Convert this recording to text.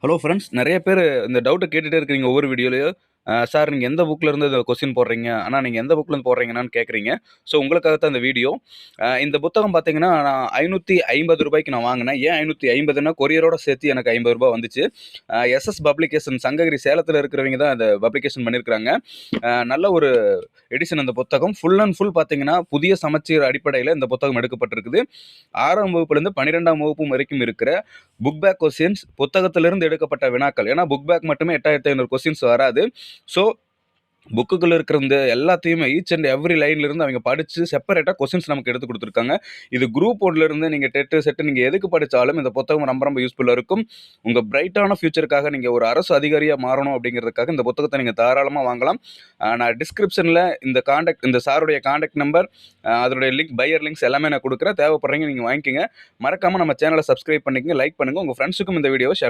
Hello friends, நெறைய பேரு இந்த டவுட்ட கேட்டுட்டே இருக்கிறீங்க ஒவ்வொரு வீடியோலயும். சார் நீங்க எந்த புக்ல இருந்து இந்த கொஸ்டின் போடுறீங்க? ஆனா நீங்க எந்த புக்ல இருந்து போடுறீங்கன்னான்னு கேட்குறீங்க. ஸோ உங்களுக்காக தான் இந்த வீடியோ. இந்த புத்தகம் பார்த்தீங்கன்னா, நான் ரூ. 550 நான் வாங்குனேன். ஏன் 550ன்னா கொரியரோட சேர்த்து எனக்கு ரூ. 50 வந்துச்சு. எஸ்எஸ் பப்ளிகேஷன் சங்ககிரி சேலத்தில இருக்கிறவங்க தான் அத பப்ளிகேஷன் பண்ணியிருக்கிறாங்க. நல்ல ஒரு எடிஷன் அந்த புத்தகம். ஃபுல் அண்ட் ஃபுல் பார்த்தீங்கன்னா, புதிய சமச்சீர் அடிப்படையில இந்த புத்தகம் எடுக்கப்பட்டிருக்குது. 6ஆம் வகுப்புலேருந்து 12ஆம் வகுப்பு வரைக்கும் இருக்கிற புக் பேக் கொஸ்டின்ஸ், புத்தகத்திலிருந்து எடுக்கப்பட்ட வினாக்கள். ஏன்னா புக் பேக் மட்டுமே 8500 கொஸ்டின்ஸ் வராது. ஸோ புக்குக்குள்ள இருக்கிற இந்த எல்லாத்தையுமே ஈச் அண்ட் எவ்ரி லைன்ல இருந்து அவங்க படிச்சு செப்பரேட்டா கொஸ்டின்ஸ் நமக்கு எடுத்து கொடுத்துருக்காங்க. இது குரூப் ஒன்ல இருந்து நீங்க டெட் செட் நீங்க எதுக்கு படிச்சாலும் இந்த புத்தகம் ரொம்ப ரொம்ப யூஸ்ஃபுல்லா இருக்கும். உங்க பிரைட்டான ஃபியூச்சருக்காக நீங்க ஒரு அரசு அதிகாரியா மாறணும் அப்படிங்கிறதுக்காக இந்த புத்தகத்தை நீங்க தாராளமா வாங்கலாம். நான் டிஸ்கிரிப்ஷன்ல இந்த சாருடைய கான்டாக்ட் நம்பர், அதனுடைய லிங்க், பையர் லிங்க்ஸ் எல்லாமே நான் கொடுக்குறேன். தேவைப்படுறீங்க நீங்க வாங்கிக்கங்க. மறக்காம நம்ம சேனலை சப்ஸ்கிரைப் பண்ணிக்கங்க, லைக் பண்ணுங்க. உங்க ஃப்ரெண்ட்ஸுக்கும் இந்த வீடியோவை ஷேர்